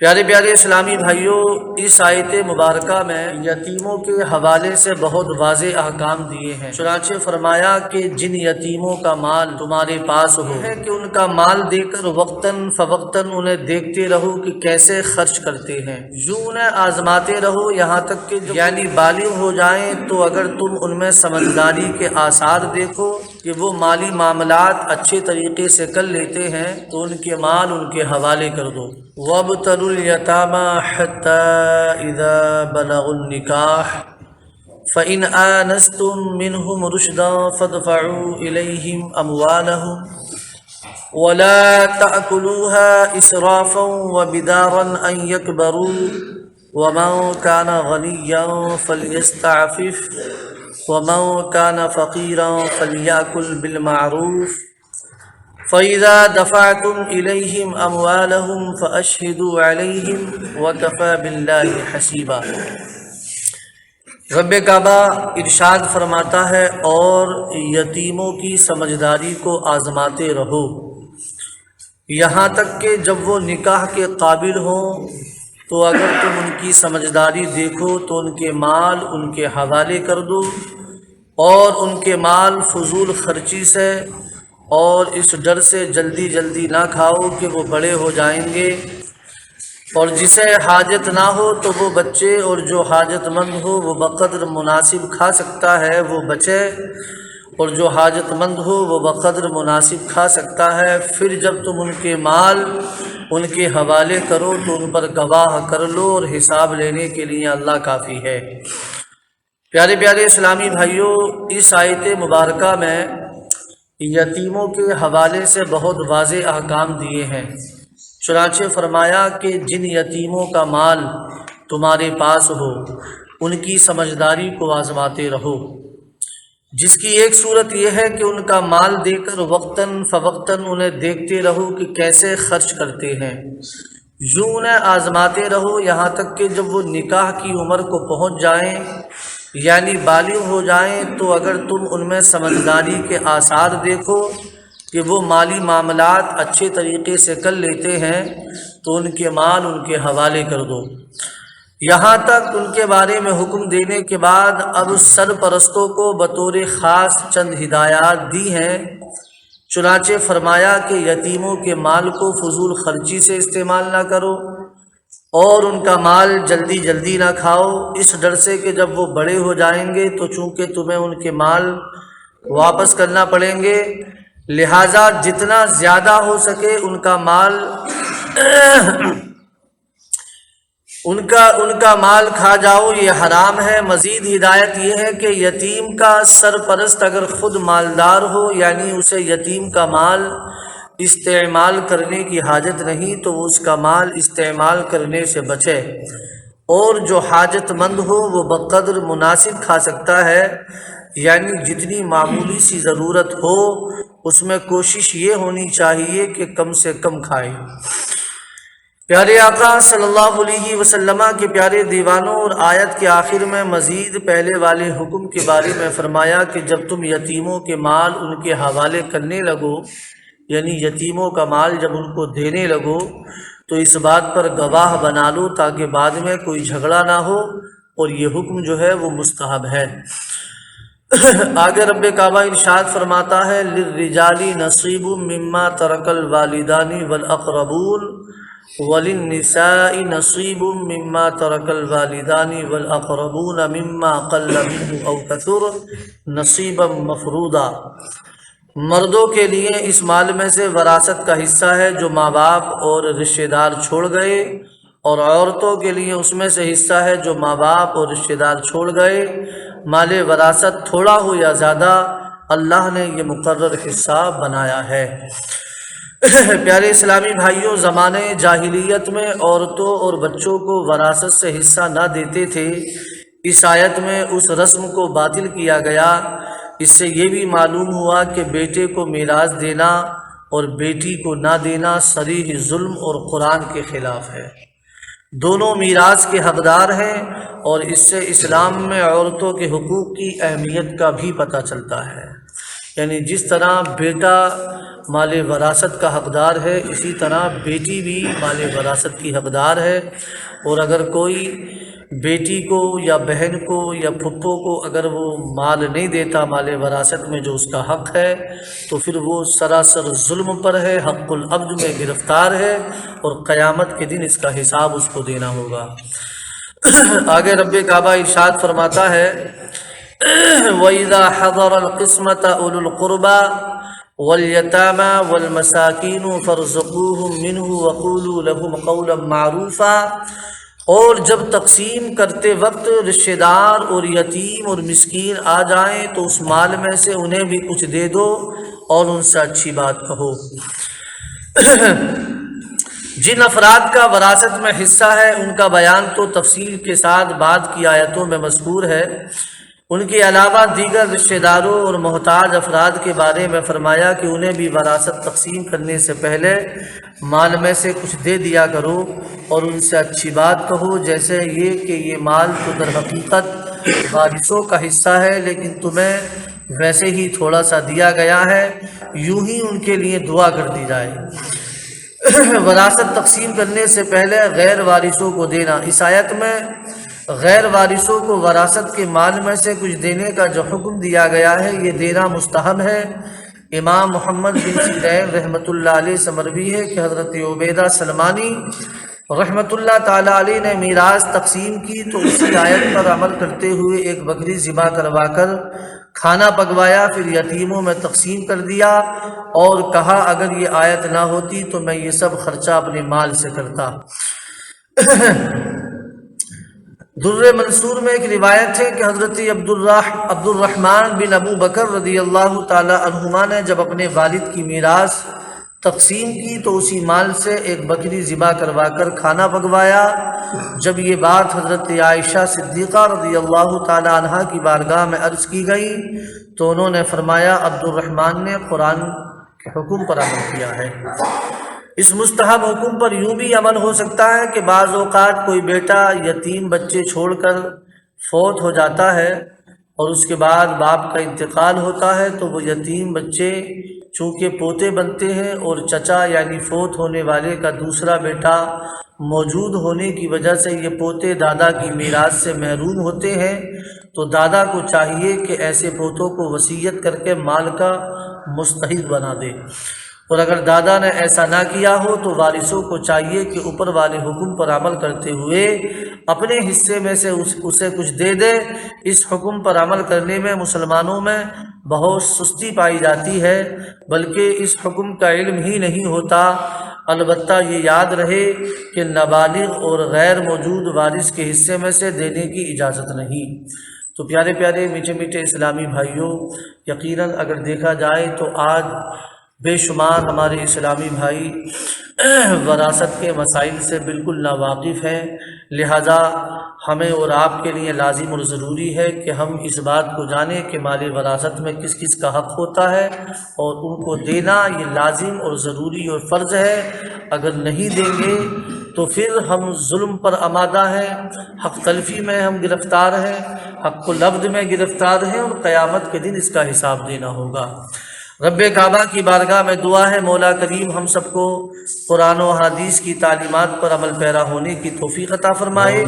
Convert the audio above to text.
پیارے پیارے اسلامی بھائیوں، اس آیت مبارکہ میں یتیموں کے حوالے سے بہت واضح احکام دیے ہیں۔ چنانچہ فرمایا کہ جن یتیموں کا مال تمہارے پاس ہو ہے کہ ان کا مال دے کر وقتاً فوقتاً انہیں دیکھتے رہو کہ کیسے خرچ کرتے ہیں، یوں انہیں آزماتے رہو یہاں تک کہ یعنی بالغ ہو جائیں۔ تو اگر تم ان میں سمجھداری کے آثار دیکھو کہ وہ مالی معاملات اچھے طریقے سے کر لیتے ہیں تو ان کے مال ان کے حوالے کر دو۔ وَابْتَلُوا الْيَتَامَىٰ حَتَّىٰ إِذَا بَلَغُوا النِّكَاحَ فَإِنْ آنَسْتُم مِّنْهُمْ رُشْدًا فَادْفَعُوا إِلَيْهِمْ أَمْوَالَهُمْ وَلَا تَأْكُلُوهَا إِسْرَافًا وَبِدَارًا أَن يَكْبَرُوا وَمَن كَانَ غَنِيًّا فَلْيَسْتَعْفِفْ وَمَن كَانَ فَقِيرًا فَلْيَأْكُلْ بِالْمَعْرُوفِ فَإِذَا دَفَعْتُمْ إِلَيْهِمْ أَمْوَالَهُمْ فَأَشْهِدُوا عَلَيْهِمْ وَكَفَىٰ بِاللَّهِ حَسِيبًا۔ رب کعبہ ارشاد فرماتا ہے، اور یتیموں کی سمجھداری کو آزماتے رہو یہاں تک کہ جب وہ نکاح کے قابل ہوں، تو اگر تم ان کی سمجھداری دیکھو تو ان کے مال ان کے حوالے کر دو، اور ان کے مال فضول خرچی سے اور اس ڈر سے جلدی جلدی نہ کھاؤ کہ وہ بڑے ہو جائیں گے، اور جسے حاجت نہ ہو تو وہ بچے، اور جو حاجت مند ہو وہ بقدر مناسب کھا سکتا ہے وہ بچے، اور جو حاجت مند ہو وہ بقدر مناسب کھا سکتا ہے۔ پھر جب تم ان کے مال ان کے حوالے کرو تو ان پر گواہ کر لو، اور حساب لینے کے لیے اللہ کافی ہے۔ پیارے پیارے اسلامی بھائیوں، اس آیت مبارکہ میں یتیموں کے حوالے سے بہت واضح احکام دیے ہیں۔ چنانچہ فرمایا کہ جن یتیموں کا مال تمہارے پاس ہو ان کی سمجھداری کو آزماتے رہو، جس کی ایک صورت یہ ہے کہ ان کا مال دے کر وقتاً فوقتاً انہیں دیکھتے رہو کہ کیسے خرچ کرتے ہیں، یوں انہیں آزماتے رہو یہاں تک کہ جب وہ نکاح کی عمر کو پہنچ جائیں یعنی بالغ ہو جائیں۔ تو اگر تم ان میں سمجھداری کے آثار دیکھو کہ وہ مالی معاملات اچھے طریقے سے کر لیتے ہیں تو ان کے مال ان کے حوالے کر دو۔ یہاں تک ان کے بارے میں حکم دینے کے بعد اب سرپرستوں کو بطور خاص چند ہدایات دی ہیں۔ چنانچہ فرمایا کہ یتیموں کے مال کو فضول خرچی سے استعمال نہ کرو، اور ان کا مال جلدی جلدی نہ کھاؤ، اس ڈر سے کہ جب وہ بڑے ہو جائیں گے تو چونکہ تمہیں ان کے مال واپس کرنا پڑیں گے، لہٰذا جتنا زیادہ ہو سکے ان کا مال ان کا مال کھا جاؤ، یہ حرام ہے۔ مزید ہدایت یہ ہے کہ یتیم کا سرپرست اگر خود مالدار ہو یعنی اسے یتیم کا مال استعمال کرنے کی حاجت نہیں تو وہ اس کا مال استعمال کرنے سے بچے، اور جو حاجت مند ہو وہ بقدر مناسب کھا سکتا ہے، یعنی جتنی معمولی سی ضرورت ہو اس میں کوشش یہ ہونی چاہیے کہ کم سے کم کھائے۔ پیارے آقا صلی اللہ علیہ وسلم کے پیارے دیوانوں، اور آیت کے آخر میں مزید پہلے والے حکم کے بارے میں فرمایا کہ جب تم یتیموں کے مال ان کے حوالے کرنے لگو یعنی یتیموں کا مال جب ان کو دینے لگو تو اس بات پر گواہ بنا لو تاکہ بعد میں کوئی جھگڑا نہ ہو، اور یہ حکم جو ہے وہ مستحب ہے۔ آگے رب کعبہ ارشاد فرماتا ہے، للرجال نصیب مما ترک الوالدان والاقربون وللنساء نصیب مما ترک الوالدان والاقربون مما قل منه او کثر نصیبا مفروضا۔ مردوں کے لیے اس مال میں سے وراثت کا حصہ ہے جو ماں باپ اور رشتہ دار چھوڑ گئے، اور عورتوں کے لیے اس میں سے حصہ ہے جو ماں باپ اور رشتہ دار چھوڑ گئے۔ مال وراثت تھوڑا ہو یا زیادہ، اللہ نے یہ مقرر حصہ بنایا ہے۔ پیارے اسلامی بھائیوں، زمانے جاہلیت میں عورتوں اور بچوں کو وراثت سے حصہ نہ دیتے تھے۔ اس آیت میں اس رسم کو باطل کیا گیا۔ اس سے یہ بھی معلوم ہوا کہ بیٹے کو میراث دینا اور بیٹی کو نہ دینا صریح ظلم اور قرآن کے خلاف ہے۔ دونوں میراث کے حقدار ہیں، اور اس سے اسلام میں عورتوں کے حقوق کی اہمیت کا بھی پتہ چلتا ہے۔ یعنی جس طرح بیٹا مال وراثت کا حقدار ہے اسی طرح بیٹی بھی مال وراثت کی حقدار ہے، اور اگر کوئی بیٹی کو یا بہن کو یا پھپھو کو اگر وہ مال نہیں دیتا مال وراثت میں جو اس کا حق ہے تو پھر وہ سراسر ظلم پر ہے، حق العبد میں گرفتار ہے، اور قیامت کے دن اس کا حساب اس کو دینا ہوگا۔ آگے رب کعبہ ارشاد فرماتا ہے وَإِذَا حَضَرَ الْقِسْمَةَ أُولُو الْقُرْبَى وَالْيَتَامَى وَالْمَسَاكِينُ فَارْزُقُوهُم مِّنْهُ وَقُولُوا لَهُمْ قَوْلًا مَّعْرُوفًا، اور جب تقسیم کرتے وقت رشتہ دار اور یتیم اور مسکین آ جائیں تو اس مال میں سے انہیں بھی کچھ دے دو اور ان سے اچھی بات کہو۔ جن افراد کا وراثت میں حصہ ہے ان کا بیان تو تفصیل کے ساتھ بعد کی آیتوں میں مذکور ہے، ان کے علاوہ دیگر رشتہ داروں اور محتاج افراد کے بارے میں فرمایا کہ انہیں بھی وراثت تقسیم کرنے سے پہلے مال میں سے کچھ دے دیا کرو اور ان سے اچھی بات کہو، جیسے یہ کہ یہ مال تو در حقیقت وارثوں کا حصہ ہے لیکن تمہیں ویسے ہی تھوڑا سا دیا گیا ہے، یوں ہی ان کے لیے دعا کر دی جائے۔ وراثت تقسیم کرنے سے پہلے غیر وارثوں کو دینا، اس آیت میں غیر وارثوں کو وراثت کے مال میں سے کچھ دینے کا جو حکم دیا گیا ہے یہ دینا مستحب ہے۔ امام محمد بن سیرین رحمۃ اللہ علیہ سے مروی ہے کہ حضرت عبیدہ سلمانی رحمۃ اللہ تعالیٰ علیہ نے میراث تقسیم کی تو اسی آیت پر عمل کرتے ہوئے ایک بکری ذبح کروا کر کھانا پکوایا، پھر یتیموں میں تقسیم کر دیا اور کہا اگر یہ آیت نہ ہوتی تو میں یہ سب خرچہ اپنے مال سے کرتا۔ در منصور میں ایک روایت ہے کہ حضرت عبد الرحمن بن ابو بکر رضی اللہ تعالی عنہما نے جب اپنے والد کی میراث تقسیم کی تو اسی مال سے ایک بکری ذبح کروا کر کھانا پکوایا۔ جب یہ بات حضرت عائشہ صدیقہ رضی اللہ تعالی عنہا کی بارگاہ میں عرض کی گئی تو انہوں نے فرمایا عبد الرحمن نے قرآن کے حکم پر عمل کیا ہے۔ اس مستحب حکم پر یوں بھی عمل ہو سکتا ہے کہ بعض اوقات کوئی بیٹا یتیم بچے چھوڑ کر فوت ہو جاتا ہے اور اس کے بعد باپ کا انتقال ہوتا ہے تو وہ یتیم بچے چونکہ پوتے بنتے ہیں اور چچا یعنی فوت ہونے والے کا دوسرا بیٹا موجود ہونے کی وجہ سے یہ پوتے دادا کی میراث سے محروم ہوتے ہیں، تو دادا کو چاہیے کہ ایسے پوتوں کو وصیت کر کے مال کا مستحق بنا دے، اور اگر دادا نے ایسا نہ کیا ہو تو وارثوں کو چاہیے کہ اوپر والے حکم پر عمل کرتے ہوئے اپنے حصے میں سے اسے کچھ دے دے۔ اس حکم پر عمل کرنے میں مسلمانوں میں بہت سستی پائی جاتی ہے، بلکہ اس حکم کا علم ہی نہیں ہوتا۔ البتہ یہ یاد رہے کہ نابالغ اور غیر موجود وارث کے حصے میں سے دینے کی اجازت نہیں۔ تو پیارے پیارے میٹھے میٹھے اسلامی بھائیوں، یقیناً اگر دیکھا جائے تو آج بے شمار ہمارے اسلامی بھائی وراثت کے مسائل سے بالکل ناواقف ہیں، لہذا ہمیں اور آپ کے لیے لازم اور ضروری ہے کہ ہم اس بات کو جانیں کہ مال وراثت میں کس کس کا حق ہوتا ہے اور ان کو دینا یہ لازم اور ضروری اور فرض ہے۔ اگر نہیں دیں گے تو پھر ہم ظلم پر آمادہ ہیں، حق تلفی میں ہم گرفتار ہیں، حق العبد میں گرفتار ہیں، اور قیامت کے دن اس کا حساب دینا ہوگا۔ رب کعبہ کی بارگاہ میں دعا ہے مولا کریم ہم سب کو قرآن و حدیث کی تعلیمات پر عمل پیرا ہونے کی توفیق عطا فرمائے۔